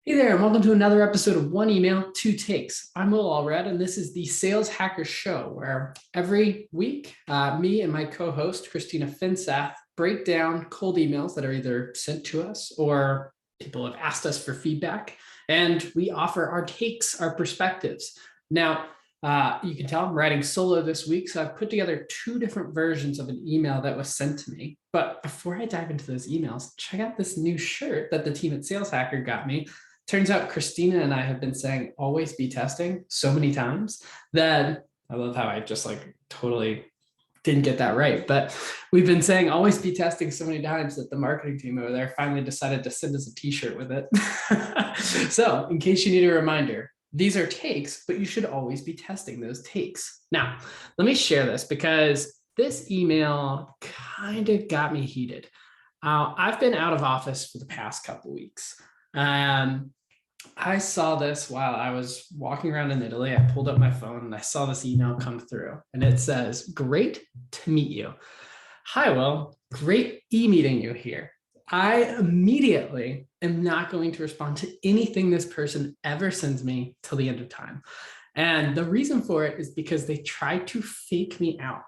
Hey there, and welcome to another episode of One Email, Two Takes. I'm Will Allred, and this is the Sales Hacker Show, where every week, me and my co-host, Christina Finsath, break down cold emails that are either sent to us or people have asked us for feedback, and we offer our takes, our perspectives. Now, you can tell I'm writing solo this week, so I've put together two different versions of an email that was sent to me. But before I dive into those emails, check out this new shirt that the team at Sales Hacker got me. Turns out Christina and I have been saying always be testing so many times that I love how I just totally didn't get that right. But we've been saying always be testing so many times that the marketing team over there finally decided to send us a t-shirt with it. So in case you need a reminder, these are takes, but you should always be testing those takes. Now, let me share this because this email kind of got me heated. I've been out of office for the past couple of weeks. I saw this while I was walking around in Italy. I pulled up my phone and I saw this email come through, and it says, "Great to meet you. Hi, Will. Great e-meeting you here. I immediately am not going to respond to anything this person ever sends me till the end of time." And the reason for it is because they try to fake me out.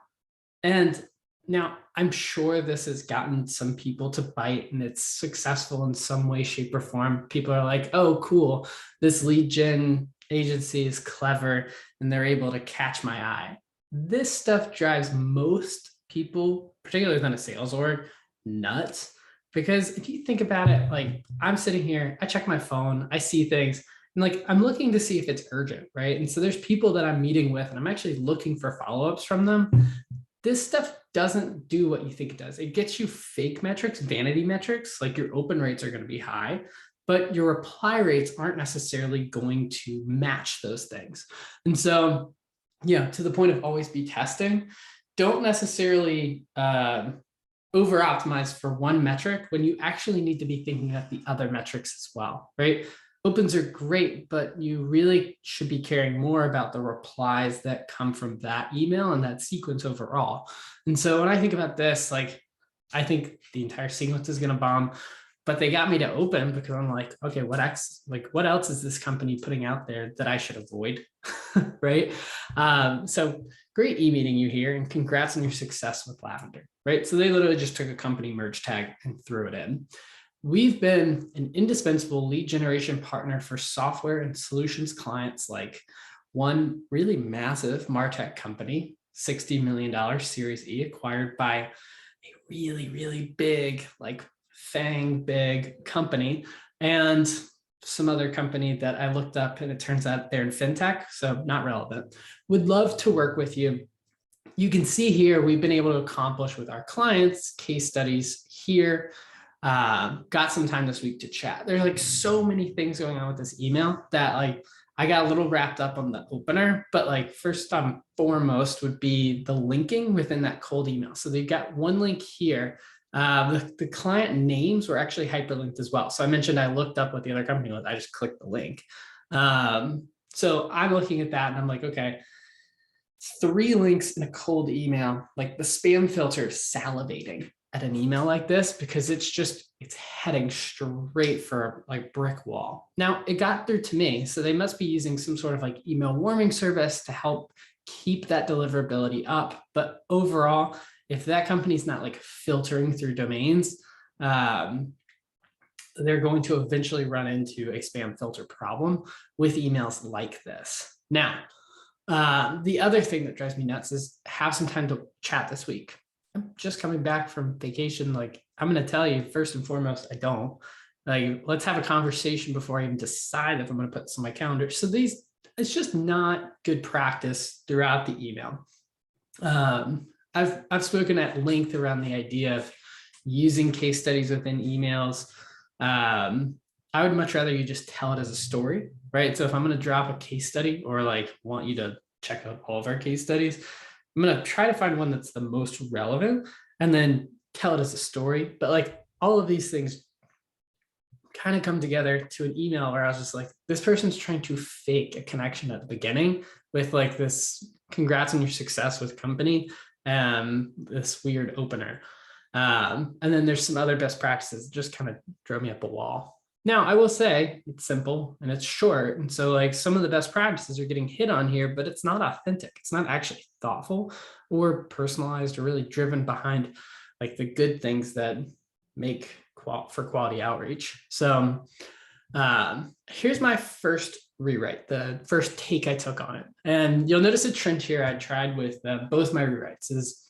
And now, I'm sure this has gotten some people to bite and it's successful in some way, shape, or form. People are like, oh, cool, this lead gen agency is clever and they're able to catch my eye. This stuff drives most people, particularly than a sales org, nuts. Because if you think about it, I'm sitting here, I check my phone, I see things, and I'm looking to see if it's urgent, right? And so there's people that I'm meeting with and I'm actually looking for follow-ups from them. This stuff doesn't do what you think it does. It gets you fake metrics, vanity metrics, like your open rates are going to be high, but your reply rates aren't necessarily going to match those things. And so, to the point of always be testing, don't necessarily over optimize for one metric when you actually need to be thinking about the other metrics as well, right? Opens are great, but you really should be caring more about the replies that come from that email and that sequence overall. And so when I think about this, I think the entire sequence is going to bomb, but they got me to open because I'm like, okay, what else is this company putting out there that I should avoid? Right? So great e-meeting you here, and congrats on your success with Lavender, right? So they literally just took a company merge tag and threw it in. We've been an indispensable lead generation partner for software and solutions clients like one really massive MarTech company, $60 million Series E, acquired by a really, really big, FANG big company, and some other company that I looked up, and it turns out they're in fintech, so not relevant. Would love to work with you. You can see here, we've been able to accomplish with our clients, case studies here. Got some time this week to chat. There's so many things going on with this email that I got a little wrapped up on the opener, but first and foremost would be the linking within that cold email. So they've got one link here. The client names were actually hyperlinked as well. So I mentioned I looked up what the other company was. I just clicked the link. So I'm looking at that and I'm like, okay, 3 links in a cold email, the spam filter is salivating at an email like this because it's heading straight for a brick wall. Now it got through to me, so they must be using some sort of email warming service to help keep that deliverability up. But overall, if that company's not filtering through domains, they're going to eventually run into a spam filter problem with emails like this. Now, the other thing that drives me nuts is have some time to chat this week. I'm just coming back from vacation. I'm going to tell you, first and foremost, I don't. Let's have a conversation before I even decide if I'm going to put this on my calendar. So it's just not good practice throughout the email. I've spoken at length around the idea of using case studies within emails. I would much rather you just tell it as a story, right? So if I'm going to drop a case study or want you to check out all of our case studies, I'm going to try to find one that's the most relevant and then tell it as a story. But all of these things kind of come together to an email where I was just like, this person's trying to fake a connection at the beginning with this congrats on your success with company, this weird opener. And then there's some other best practices that just kind of drove me up a wall. Now, I will say it's simple and it's short. And so, like, some of the best practices are getting hit on here, but it's not authentic. It's not actually thoughtful or personalized or really driven behind like the good things that make for quality outreach. So, here's my first rewrite, the first take I took on it. And you'll notice a trend here I tried with both my rewrites is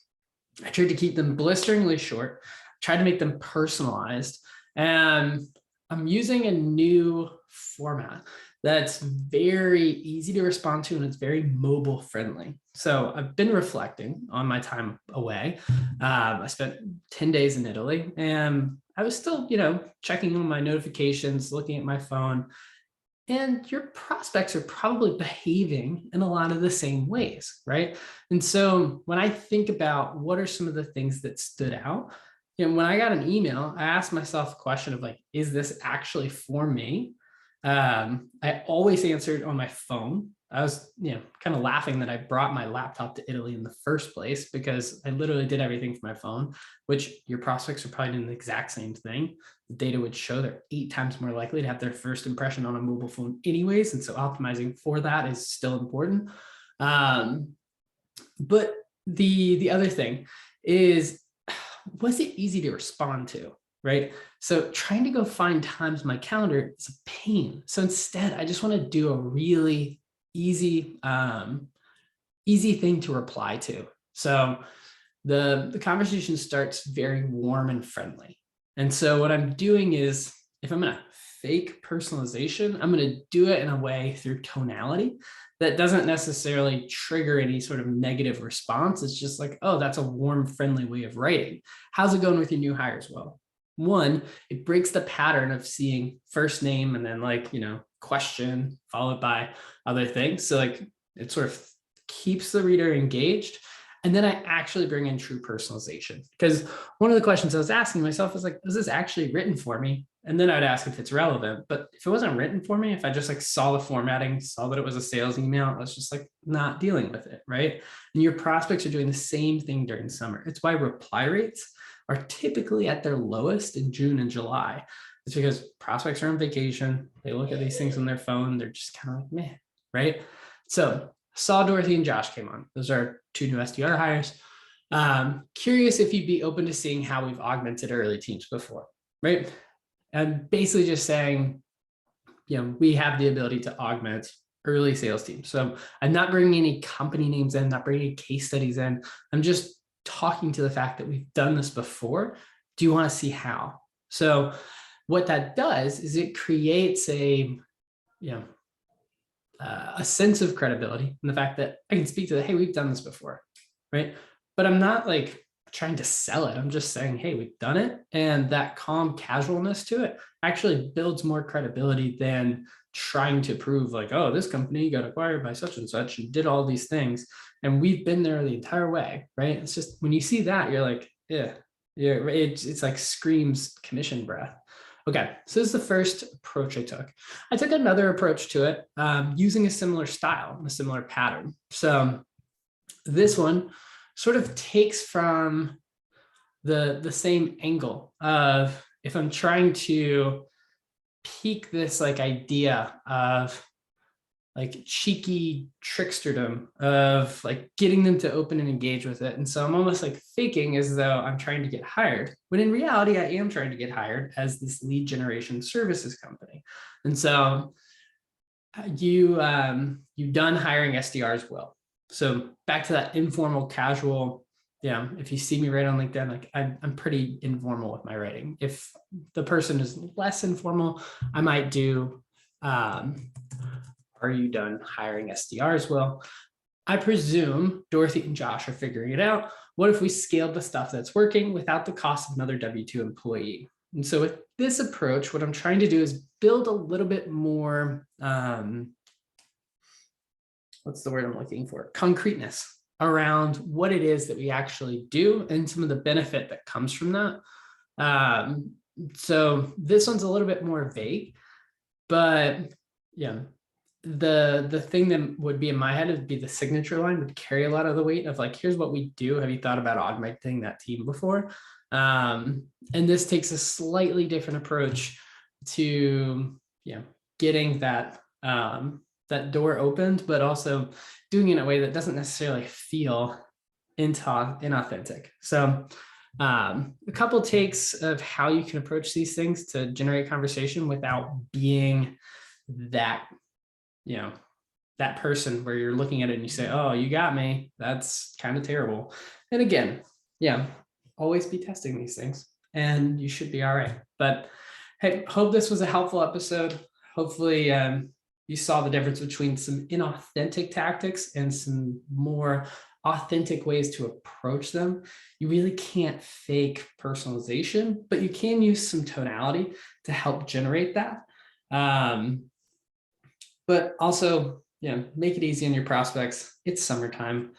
I tried to keep them blisteringly short, tried to make them personalized, and I'm using a new format that's very easy to respond to and it's very mobile friendly. So I've been reflecting on my time away. I spent 10 days in Italy and I was still, checking on my notifications, looking at my phone, and your prospects are probably behaving in a lot of the same ways, right? And so when I think about what are some of the things that stood out, when I got an email, I asked myself a question of like, is this actually for me? I always answered on my phone. I was, kind of laughing that I brought my laptop to Italy in the first place because I literally did everything from my phone, which your prospects are probably doing the exact same thing. The data would show they're 8 times more likely to have their first impression on a mobile phone anyways. And so optimizing for that is still important. But the other thing is, was it easy to respond to? Right. So trying to go find times in my calendar is a pain. So instead, I just want to do a really easy, easy thing to reply to. So the conversation starts very warm and friendly. And so what I'm doing is if I'm going to fake personalization, I'm going to do it in a way through tonality that doesn't necessarily trigger any sort of negative response. It's just like, oh, that's a warm, friendly way of writing. How's it going with your new hires? Well, one, it breaks the pattern of seeing first name and then like, question followed by other things. So like it sort of keeps the reader engaged. And then I actually bring in true personalization because one of the questions I was asking myself was like, is this actually written for me? And then I'd ask if it's relevant. But if it wasn't written for me, if I just like saw the formatting, saw that it was a sales email, I was just like not dealing with it, right? And your prospects are doing the same thing during summer. It's why reply rates are typically at their lowest in June and July. It's because prospects are on vacation. They look at these things on their phone. They're just kind of like, meh, right? So saw Dorothy and Josh came on. Those are 2 new SDR hires. Curious if you'd be open to seeing how we've augmented early teams before, right? And basically just saying, we have the ability to augment early sales teams. So I'm not bringing any company names in, not bringing case studies in. I'm just talking to the fact that we've done this before. Do you want to see how? So what that does is it creates a sense of credibility and the fact that I can speak to the, hey, we've done this before, right? But I'm not like trying to sell it. I'm just saying, hey, we've done it. And that calm casualness to it actually builds more credibility than trying to prove like, oh, this company got acquired by such and such and did all these things. And we've been there the entire way, right? It's just when you see that, you're like, yeah, it's like screams commission breath. Okay, so this is the first approach I took. I took another approach to it using a similar style, a similar pattern. So this one sort of takes from the same angle of if I'm trying to pique this like idea of like cheeky tricksterdom of like getting them to open and engage with it. And so I'm almost like faking as though I'm trying to get hired, when in reality, I am trying to get hired as this lead generation services company. And so you've done hiring SDRs well. So back to that informal, casual, if you see me write on LinkedIn, like I'm pretty informal with my writing. If the person is less informal, I might do, are you done hiring SDRs? Well, I presume Dorothy and Josh are figuring it out. What if we scaled the stuff that's working without the cost of another W-2 employee? And so with this approach, what I'm trying to do is build a little bit more, what's the word I'm looking for? Concreteness around what it is that we actually do and some of the benefit that comes from that. So this one's a little bit more vague, but the thing that would be in my head would be the signature line would carry a lot of the weight of like, here's what we do. Have you thought about augmenting that team before? And this takes a slightly different approach to, getting that, that door opened, but also doing it in a way that doesn't necessarily feel inauthentic. So a couple takes of how you can approach these things to generate conversation without being that, that person where you're looking at it and you say, oh, you got me. That's kind of terrible. And again, always be testing these things and you should be all right. But hey, hope this was a helpful episode. Hopefully you saw the difference between some inauthentic tactics and some more authentic ways to approach them. You really can't fake personalization, but you can use some tonality to help generate that. But also, make it easy on your prospects. It's summertime.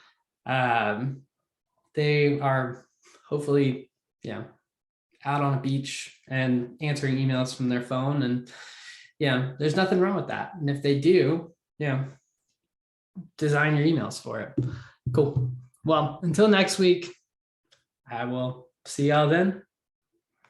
They are hopefully, out on a beach and answering emails from their phone. And there's nothing wrong with that. And if they do, design your emails for it. Cool. Well, until next week, I will see y'all then.